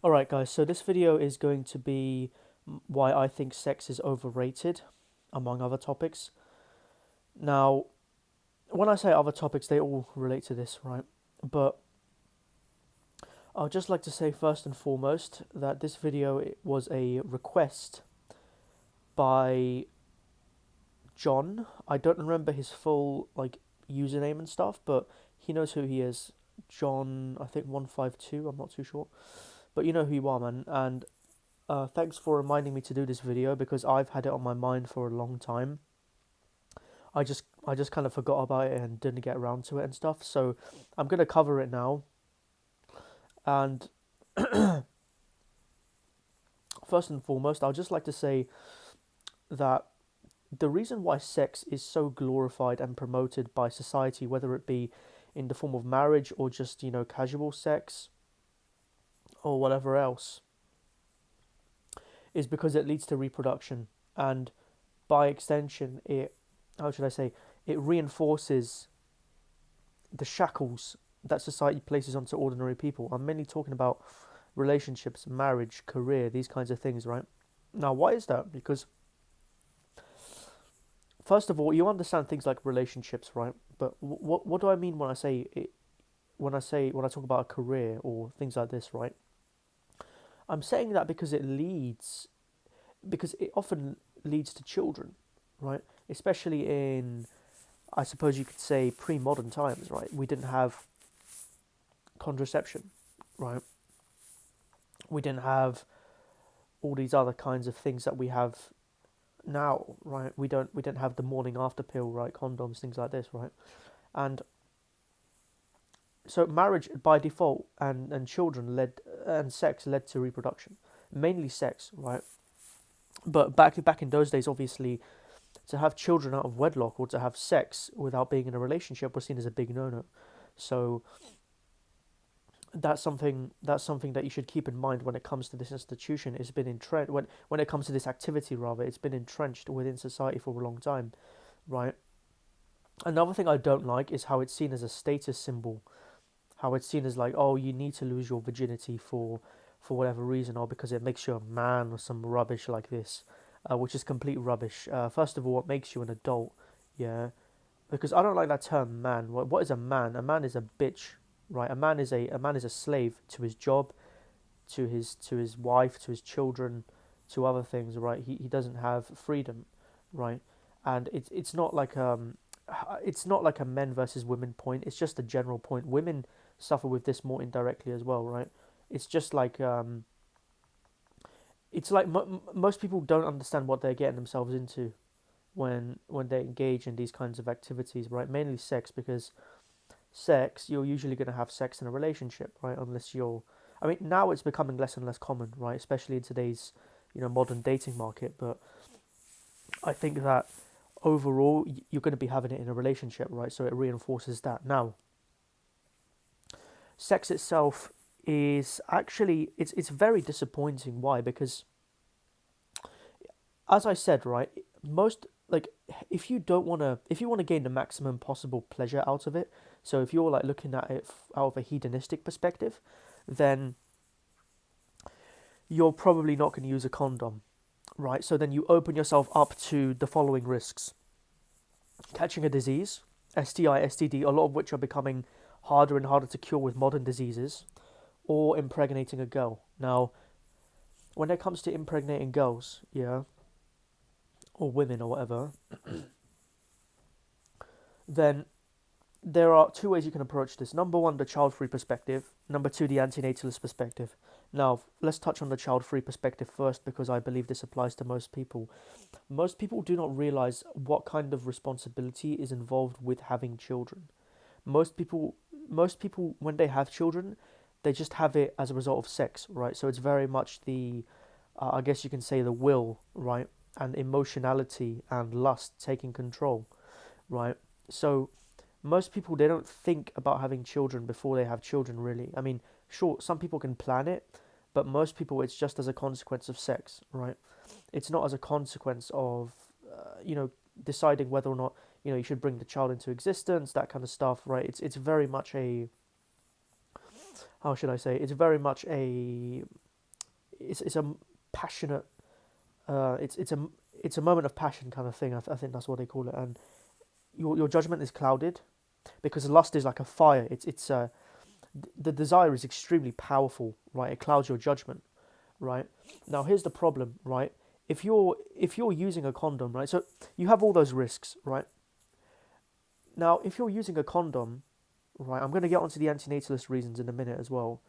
Alright guys, so this video is going to be why I think sex is overrated, among other topics. Now, when I say other topics, they all relate to this, right? But I'd just like to say first and foremost that this video was a request by John. I don't remember his full username and stuff, but he knows who he is. John, I think 152, I'm not too sure. But you know who you are, man. And thanks for reminding me to do this video because I've had it on my mind for a long time. I just kind of forgot about it and didn't get around to it and stuff. So I'm gonna cover it now. And first and foremost, I'd just like to say that the reason why sex is so glorified and promoted by society, whether it be in the form of marriage or just casual sex or whatever else, is because it leads to reproduction, and by extension, it how should I say it reinforces the shackles that society places onto ordinary people. I'm mainly talking about relationships, marriage, career, these kinds of things, right? Now, why is that? Because first of all, you understand things like relationships, right? But what do I mean when I say it? When I talk about a career or things like this, right? I'm saying that because it often leads to children, right? Especially in, I suppose you could say, pre-modern times, right? We didn't have contraception, right? We didn't have all these other kinds of things that we have now, right? We didn't have the morning after pill, right? Condoms, things like this, right? And so marriage by default and children led and sex led to reproduction, mainly sex, right? But back in those days, obviously, to have children out of wedlock or to have sex without being in a relationship was seen as a big no-no. So that's something that you should keep in mind when it comes to this institution. It's been entrenched when it comes to this activity, rather. It's been entrenched within society for a long time, right? Another thing I don't like is how it's seen as a status symbol. How it's seen as like, oh, you need to lose your virginity for whatever reason, or because it makes you a man, or some rubbish like this, which is complete rubbish. First of all, what makes you an adult? Yeah, because I don't like that term, man. What is a man? A man is a bitch, right? A man is a slave to his job, to his wife, to his children, to other things, right? He doesn't have freedom, right? And it's not like a men versus women point. It's just a general point. Women suffer with this more indirectly as well, right? It's just like most people don't understand what they're getting themselves into when they engage in these kinds of activities, right? Mainly sex, because sex, you're usually going to have sex in a relationship, right? Unless you're, I mean, now it's becoming less and less common, right? Especially in today's, modern dating market. But I think that overall, you're going to be having it in a relationship, right? So it reinforces that. Now, sex itself is actually it's very disappointing. Why? Because as I said, right, most like if you want to gain the maximum possible pleasure out of it, so if you're like looking at it out of a hedonistic perspective, then you're probably not going to use a condom, right? So then you open yourself up to the following risks: catching a disease, STI, STD, a lot of which are becoming harder and harder to cure with modern diseases, or impregnating a girl. Now, when it comes to impregnating girls, yeah, or women or whatever, then there are two ways you can approach this. Number one, the child-free perspective. Number two, the antinatalist perspective. Now, let's touch on the child-free perspective first because I believe this applies to most people. Most people do not realize what kind of responsibility is involved with having children. Most people, most people, when they have children, they just have it as a result of sex, right? So it's very much I guess you can say the will, right, and emotionality and lust taking control, right? So most people, they don't think about having children before they have children, really. I mean, sure, some people can plan it, but most people, it's just as a consequence of sex, right? It's not as a consequence of deciding whether or not you should bring the child into existence, that kind of stuff, right? It's very much a, how should I say, it's very much a it's a passionate, it's a moment of passion kind of thing. I think that's what they call it. And your judgment is clouded because lust is like a fire. The desire is extremely powerful, right? It clouds your judgment, right? Now here's the problem, right? If you're using a condom, right? So you have all those risks, right? Now if you're using a condom, right? I'm going to get onto the antinatalist reasons in a minute as well.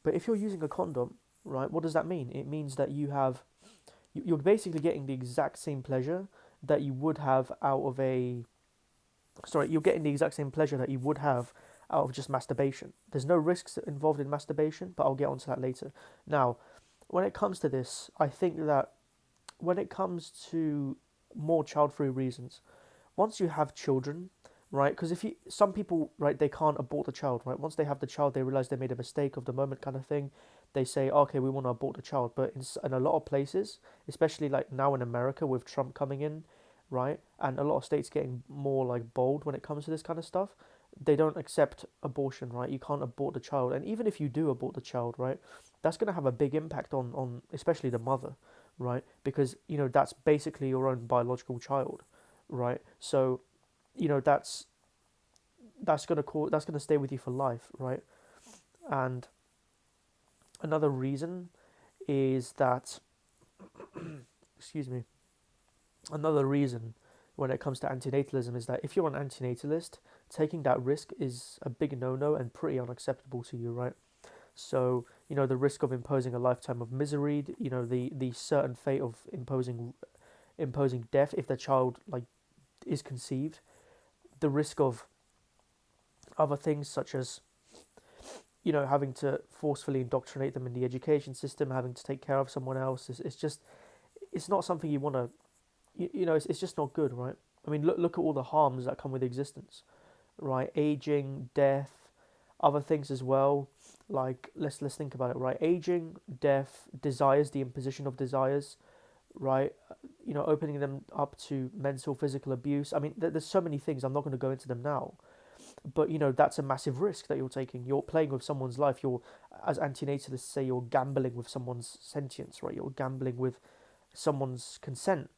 But if you're using a condom, right? What does that mean? It means that you're basically getting the exact same pleasure that you would have out of a sorry, you're getting the exact same pleasure that you would have out of just masturbation. There's no risks involved in masturbation, but I'll get onto that later. Now, when it comes to this, I think that when it comes to more child-free reasons, once you have children, right? Because if you, some people, right, they can't abort the child, right? Once they have the child, they realize they made a mistake of the moment, kind of thing. They say, okay, we want to abort the child. But in a lot of places, especially like now in America with Trump coming in, right, and a lot of states getting more like bold when it comes to this kind of stuff, they don't accept abortion, right? You can't abort the child, and even if you do abort the child, right, that's going to have a big impact on especially the mother, right? Because that's basically your own biological child, right? So that's gonna stay with you for life, right? And another reason is that excuse me, another reason when it comes to antinatalism is that if you're an antinatalist, taking that risk is a big no-no and pretty unacceptable to you, right? So the risk of imposing a lifetime of misery, the certain fate of imposing death if the child like is conceived, the risk of other things such as having to forcefully indoctrinate them in the education system, having to take care of someone else. It's not something you want to, it's just not good, right? I mean, look at all the harms that come with existence, right? Aging, death, other things as well. Like let's think about it, right? Aging, death, desires, the imposition of desires, right? Opening them up to mental, physical abuse. I mean, there's so many things. I'm not going to go into them now, but that's a massive risk that you're taking. You're playing with someone's life. You're, as antinatalists say, you're gambling with someone's sentience, right? You're gambling with someone's consent,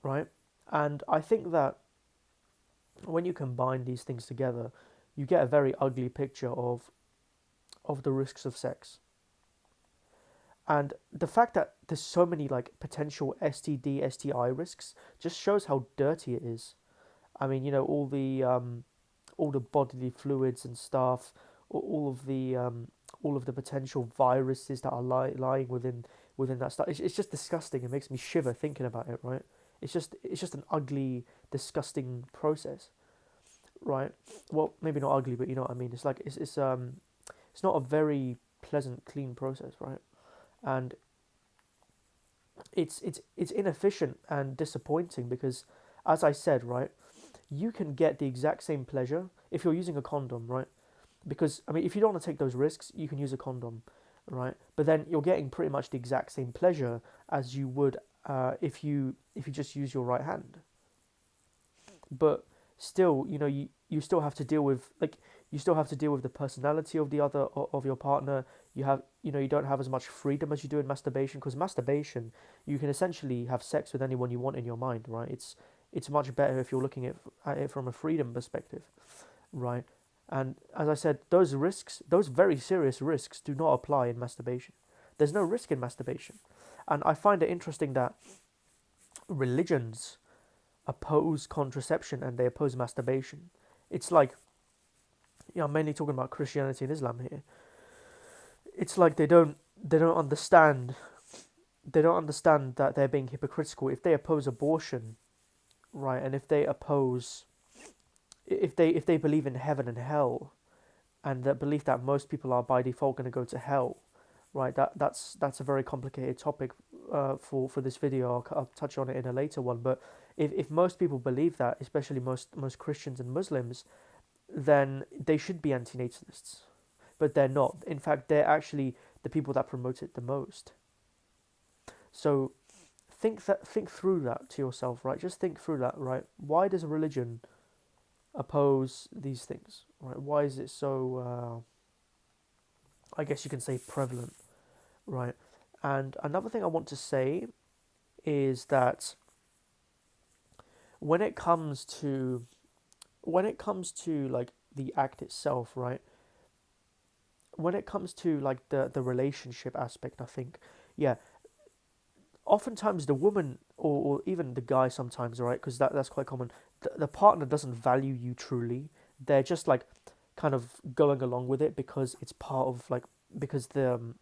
right? And I think that when you combine these things together, you get a very ugly picture of the risks of sex. And the fact that there's so many like potential STD, STI risks just shows how dirty it is. I mean, all the bodily fluids and stuff, all of the potential viruses that are lying within that stuff. It's just disgusting. It makes me shiver thinking about it. Right? It's just an ugly, disgusting process. Right? Well, maybe not ugly, but you know what I mean. It's not a very pleasant, clean process. Right? And it's inefficient and disappointing because, as I said, right, you can get the exact same pleasure if you're using a condom, right? Because I mean, if you don't want to take those risks, you can use a condom, right? But then you're getting pretty much the exact same pleasure as you would if you just use your right hand. But still, you still have to deal with the personality of the other of your partner. You don't have as much freedom as you do in masturbation, because masturbation, you can essentially have sex with anyone you want in your mind, right? It's much better if you're looking at it from a freedom perspective, right? And as I said, those risks, those very serious risks, do not apply in masturbation. There's no risk in masturbation. And I find it interesting that religions oppose contraception and they oppose masturbation. It's like, I'm mainly talking about Christianity and Islam here. It's like they don't understand that they're being hypocritical if they oppose abortion, right? And if they believe in heaven and hell, and that belief that most people are by default going to go to hell, right? That's a very complicated topic for this video. I'll touch on it in a later one. But if most people believe that, especially most Christians and Muslims, then they should be antinatalists. But they're not. In fact, they're actually the people that promote it the most. So think through that to yourself, right? Just think through that, right? Why does religion oppose these things, right? Why is it so? I guess you can say prevalent, right? And another thing I want to say is that when it comes to like the act itself, right? When it comes to like the relationship aspect, I think, yeah, oftentimes the woman or even the guy sometimes, right? Because that's quite common. The partner doesn't value you truly. They're just like kind of going along with it because it's part of like because the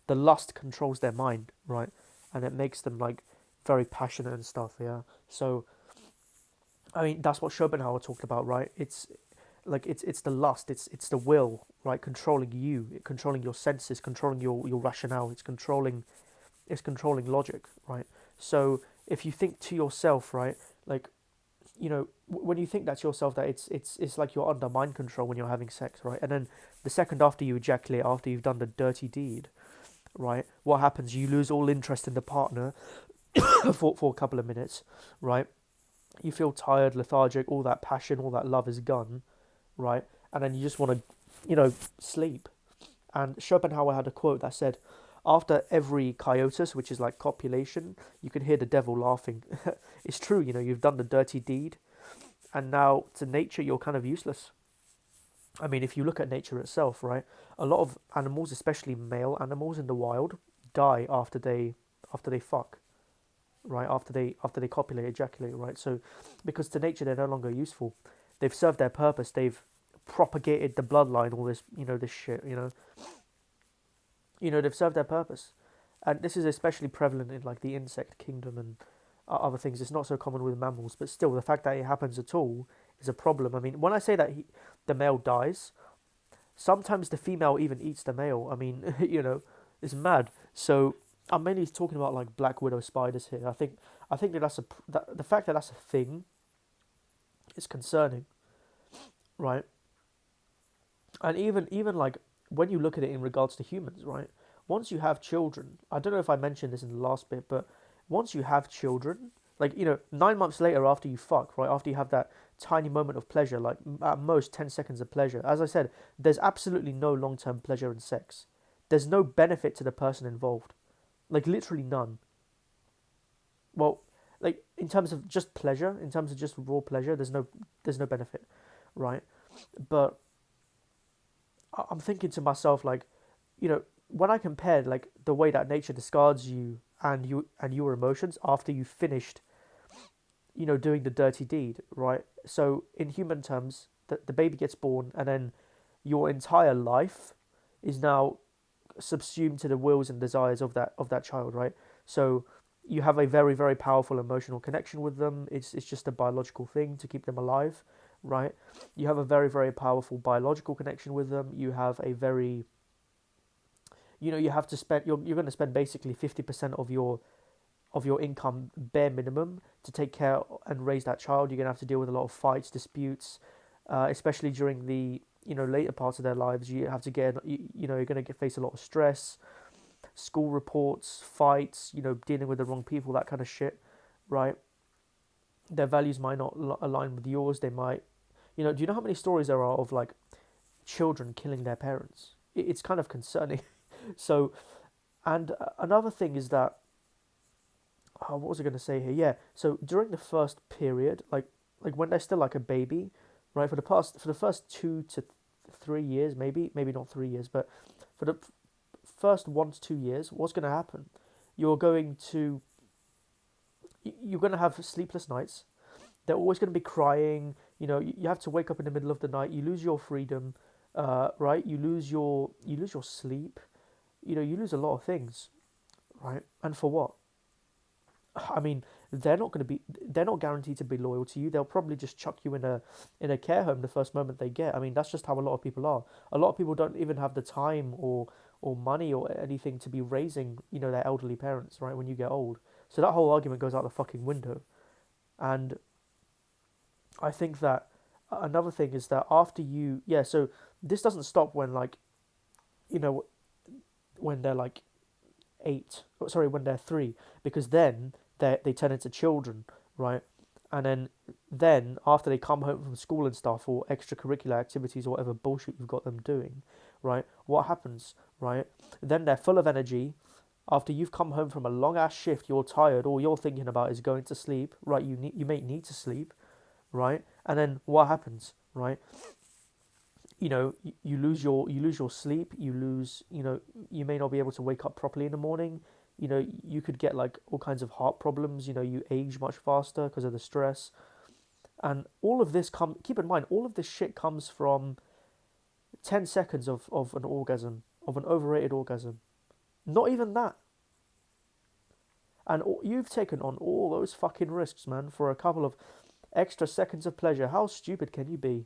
lust controls their mind, right? And it makes them like very passionate and stuff. Yeah. So I mean that's what Schopenhauer talked about, right? It's like it's the lust, it's the will, right? Controlling you, controlling your senses, controlling your rationale. It's controlling logic, right? So if you think to yourself, right, like when you think that to yourself, that it's like you're under mind control when you're having sex, right? And then the second after you ejaculate, after you've done the dirty deed, right? What happens? You lose all interest in the partner for a couple of minutes, right? You feel tired, lethargic, all that passion, all that love is gone, right? And then you just want to, sleep. And Schopenhauer had a quote that said, after every coitus, which is like copulation, you can hear the devil laughing. It's true, you've done the dirty deed, and now to nature, you're kind of useless. I mean, if you look at nature itself, right, a lot of animals, especially male animals in the wild, die after they fuck, right? After they copulate, ejaculate, right? So, because to nature they're no longer useful, they've served their purpose. They've propagated the bloodline, all this, this shit, they've served their purpose, and this is especially prevalent in like the insect kingdom and other things. It's not so common with mammals, but still, the fact that it happens at all is a problem. I mean, when I say that the male dies, sometimes the female even eats the male. I mean, it's mad. So I'm mainly talking about like black widow spiders here. I think that the fact that that's a thing is concerning, right? And even like when you look at it in regards to humans, right? Once you have children, I don't know if I mentioned this in the last bit, but once you have children, like 9 months later after you fuck, right? After you have that tiny moment of pleasure, like at most 10 seconds of pleasure. As I said, there's absolutely no long-term pleasure in sex. There's no benefit to the person involved, like literally none. Well, like in terms of just pleasure, in terms of just raw pleasure, there's no benefit, right? But I'm thinking to myself, like, when I compared like the way that nature discards you and your emotions after you finished, doing the dirty deed, right? So in human terms, the baby gets born, and then your entire life is now subsumed to the wills and desires of that child, right? So you have a very very powerful emotional connection with them. It's just a biological thing to keep them alive, right? You have a very very powerful biological connection with them. You have a very you have to spend you're going to spend basically 50% of your income bare minimum to take care and raise that child. You're going to have to deal with a lot of fights, disputes, especially during the later parts of their lives. You have to you're going to face a lot of stress, school reports, fights, dealing with the wrong people, that kind of shit, right? Their values might not align with yours. They might, do you know how many stories there are of like children killing their parents? It's kind of concerning. So, and another thing is that, what was I going to say here? Yeah. So during the first period, like when they're still like a baby, right? For the first 2 to 3 years, maybe not 3 years, but for the first 1 to 2 years, what's going to happen? You're going to you're going to have sleepless nights. They're always going to be crying. You have to wake up in the middle of the night. You lose your freedom, right? You lose your sleep. You lose a lot of things, right? And for what? I mean, they're not guaranteed to be loyal to you. They'll probably just chuck you in a care home the first moment they get. I mean, that's just how a lot of people are. A lot of people don't even have the time or money or anything to be raising, their elderly parents, right, when you get old. So that whole argument goes out the fucking window. And I think that another thing is that after so this doesn't stop when like, you know, when they're like sorry, when they're 3, because then they turn into children, right? And then after they come home from school and stuff, or extracurricular activities or whatever bullshit you've got them doing, right? What happens, right? Then they're full of energy, After you've come home from a long ass shift, you're tired. All you're thinking about is going to sleep. Right? You may need to sleep. Right? And then what happens? Right? You lose your sleep. You may not be able to wake up properly in the morning. You could get like all kinds of heart problems. You age much faster because of the stress. And all of this keep in mind, all of this shit comes from 10 seconds of an orgasm, of an overrated orgasm. Not even that. And you've taken on all those fucking risks, man, for a couple of extra seconds of pleasure. How stupid can you be?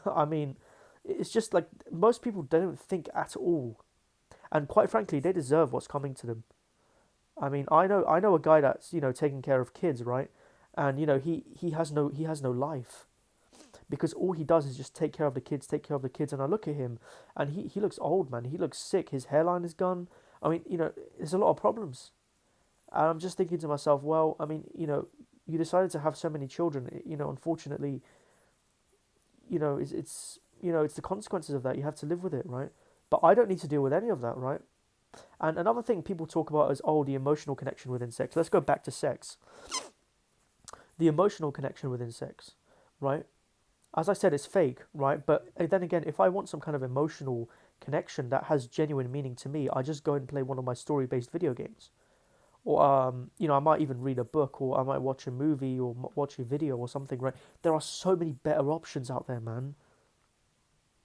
I mean, it's just like most people don't think at all. And quite frankly, they deserve what's coming to them. I mean, I know a guy that's, taking care of kids, right? And he has no life because all he does is just take care of the kids, take care of the kids. And I look at him, and he looks old, man. He looks sick. His hairline is gone. I mean, there's a lot of problems. And I'm just thinking to myself, well, I mean, you decided to have so many children. Unfortunately, it's the consequences of that. You have to live with it, right? But I don't need to deal with any of that, right? And another thing people talk about is, the emotional connection within sex. Let's go back to sex. The emotional connection within sex, right? As I said, it's fake, right? But then again, if I want some kind of emotional connection that has genuine meaning to me, I just go and play one of my story-based video games. Or, I might even read a book, or I might watch a movie, or watch a video or something, right? There are so many better options out there, man.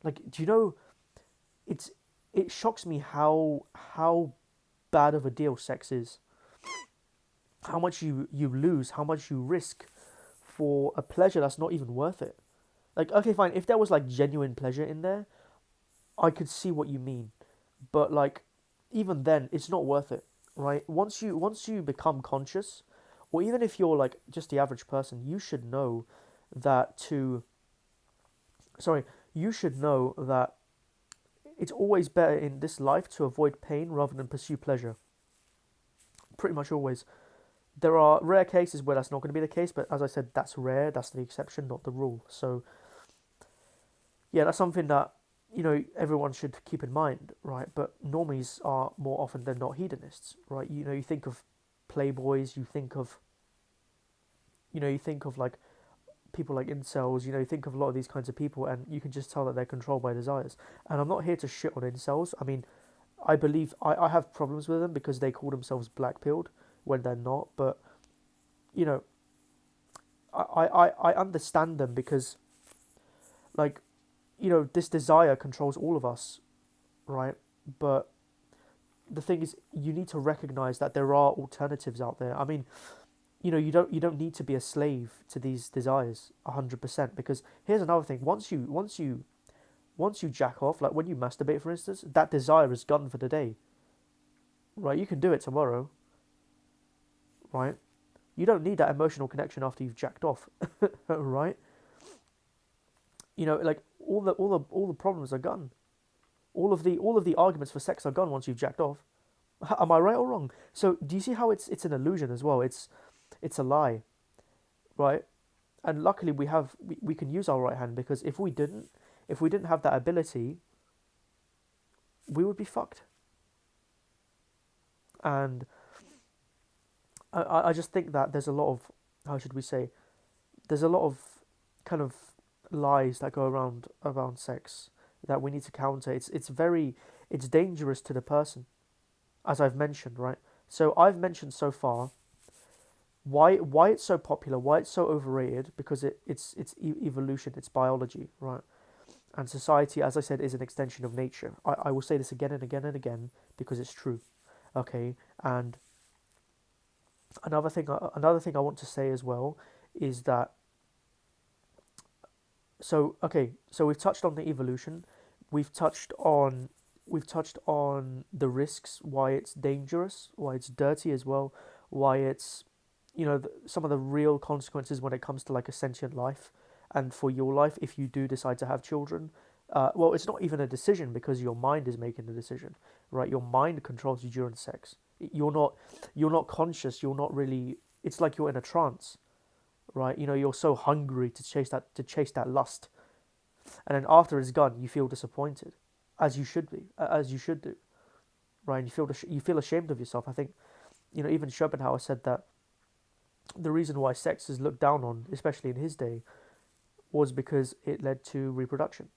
Like, do you know, it shocks me how bad of a deal sex is. How much you lose, how much you risk for a pleasure that's not even worth it. Like, okay, fine, if there was like genuine pleasure in there, I could see what you mean. But like, even then, it's not worth it, right? Once you become conscious, or even if you're like just the average person, that to sorry, you should know that it's always better in this life to avoid pain rather than pursue pleasure. Pretty much always. There are rare cases where that's not going to be the case, but as I said, that's rare. That's the exception, not the rule. So, yeah, that's something that everyone should keep in mind, right? But normies are more often than not hedonists, right? You think of playboys, you think of like people like incels, you think of a lot of these kinds of people, and you can just tell that they're controlled by desires. And I'm not here to shit on incels. I mean, I believe I have problems with them because they call themselves black-pilled when they're not. But you know, I understand them because, like, this desire controls all of us, right? But the thing is, you need to recognize that there are alternatives out there. I mean, you don't need to be a slave to these desires 100%. Because here's another thing: once you jack off, like when you masturbate, for instance, that desire is gone for the day, right? You can do it tomorrow, right? You don't need that emotional connection after you've jacked off, right? Like all the problems are gone. All of the arguments for sex are gone once you've jacked off. Am I right or wrong? So do you see how it's an illusion as well? It's a lie, right? And luckily we can use our right hand, because if we didn't have that ability, we would be fucked. And I just think that there's a lot of, how should we say, there's a lot of kind of lies that go around sex that we need to counter. It's dangerous to the person, as I've mentioned, right? So I've mentioned so far why it's so popular, why it's so overrated, because it's evolution, it's biology, right? And society, as I said, is an extension of nature. I will say this again and again and again because it's true. Okay, and another thing I want to say as well is that, so we've touched on the evolution, we've touched on the risks, why it's dangerous, why it's dirty as well, why it's some of the real consequences when it comes to like a sentient life, and for your life if you do decide to have children. Well, it's not even a decision because your mind is making the decision, right? Your mind controls you during sex. You're not conscious. You're not really. It's like you're in a trance, right? You're so hungry to chase that lust, and then after it's gone, you feel disappointed, as you should be, as you should do, right? And you feel ashamed of yourself. I think, even Schopenhauer said that the reason why sex is looked down on, especially in his day, was because it led to reproduction,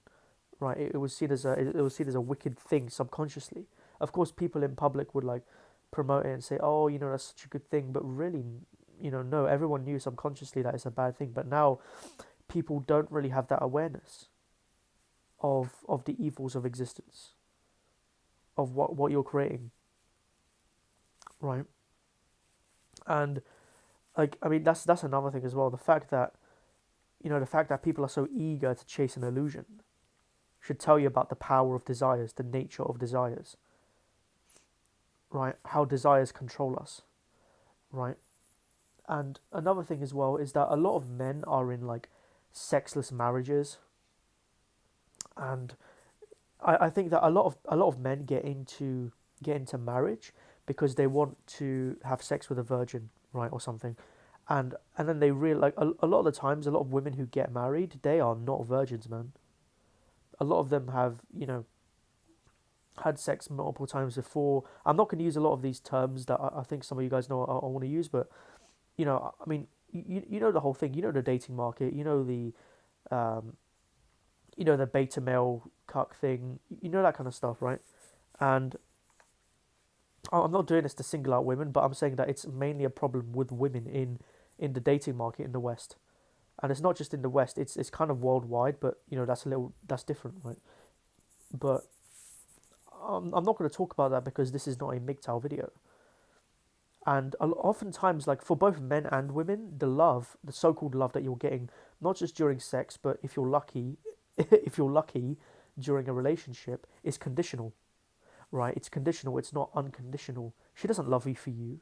right? It was seen as a wicked thing subconsciously. Of course, people in public would like promote it and say, "Oh, that's such a good thing," but really, no, everyone knew subconsciously that it's a bad thing. But now people don't really have that awareness of the evils of existence, of what you're creating, right? And like, I mean, that's another thing as well. The fact that people are so eager to chase an illusion should tell you about the power of desires, the nature of desires, right? How desires control us, right? And another thing as well is that a lot of men are in like sexless marriages, and I think that a lot of men get into marriage because they want to have sex with a virgin, right, or something, and then they real like a lot of the times a lot of women who get married, they are not virgins, man. A lot of them have had sex multiple times before. I'm not going to use a lot of these terms that I think some of you guys know I want to use, but I mean, you know the whole thing. You know the dating market. Um, the beta male cuck thing. You know that kind of stuff, right? And I'm not doing this to single out women, but I'm saying that it's mainly a problem with women in the dating market in the West, and it's not just in the West. It's kind of worldwide, but that's different, right? But I'm not going to talk about that because this is not a MGTOW video. And oftentimes, like for both men and women, the so-called love that you're getting, not just during sex, but if you're lucky, if you're lucky during a relationship, is conditional, right? It's conditional. It's not unconditional. She doesn't love you for you,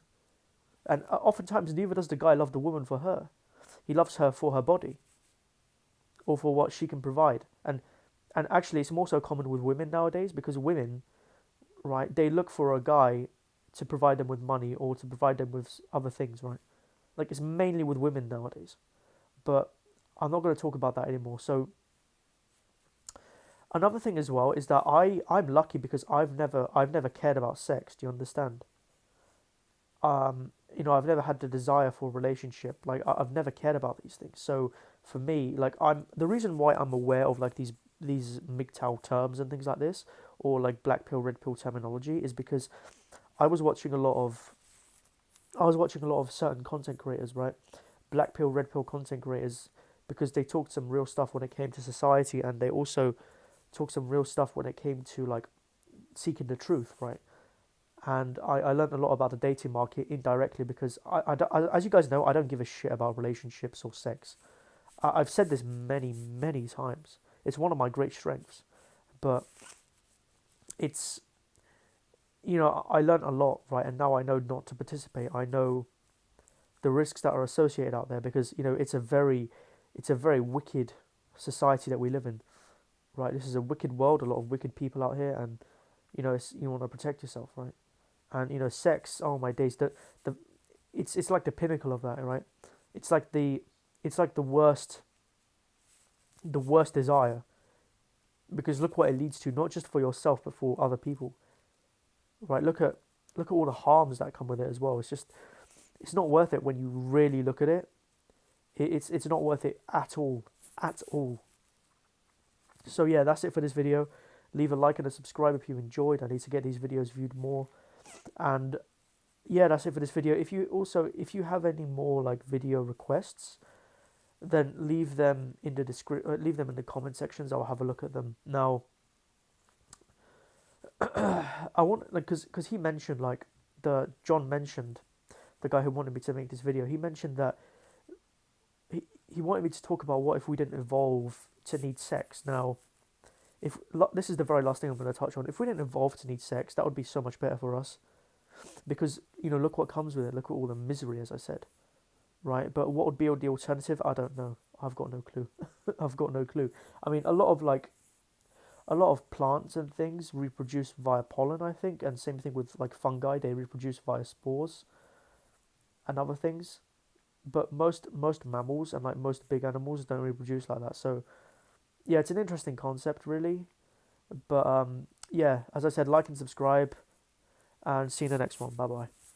and oftentimes neither does the guy love the woman for her. He loves her for her body or for what she can provide. And actually, it's more so common with women nowadays because women, right, they look for a guy to provide them with money or to provide them with other things, right? Like it's mainly with women nowadays. But I'm not going to talk about that anymore. So another thing as well is that I'm lucky because I've never cared about sex. Do you understand? I've never had the desire for a relationship. Like I've never cared about these things. So for me, like the reason why I'm aware of like these MGTOW terms and things like this, or like black pill, red pill terminology, is because I was watching a lot of certain content creators, right? Black pill, red pill content creators, because they talked some real stuff when it came to society, and they also talked some real stuff when it came to like seeking the truth, right? And I learned a lot about the dating market indirectly because as you guys know, I don't give a shit about relationships or sex. I've said this many, many times. It's one of my great strengths, but it's I learned a lot, right? And now I know not to participate. I know the risks that are associated out there because it's a very wicked society that we live in, right? This is a wicked world, a lot of wicked people out here, and you want to protect yourself, right? And sex. Oh my days, the it's like the pinnacle of that, right? It's like the worst desire because look what it leads to, not just for yourself but for other people, right? Look at all the harms that come with it as well. It's not worth it when you really look at it. It's not worth it at all, at all. So yeah, that's it for this video. Leave a like and a subscribe if you enjoyed. I need to get these videos viewed more. And yeah, that's it for this video. If you have any more like video requests, then leave them in the comment sections. I'll have a look at them. Now, I want like because he mentioned like John mentioned, the guy who wanted me to make this video. He mentioned that he wanted me to talk about what if we didn't evolve to need sex. Now, if this is the very last thing I'm going to touch on. If we didn't evolve to need sex, that would be so much better for us. Because look what comes with it. Look at all the misery, as I said, right? But what would be the alternative? I don't know. I've got no clue. I've got no clue. I mean, a lot of plants and things reproduce via pollen, I think, and same thing with like fungi. They reproduce via spores and other things. But most mammals and like most big animals don't reproduce like that. So yeah, it's an interesting concept, really. But yeah, as I said, like and subscribe. and see you in the next one. Bye bye.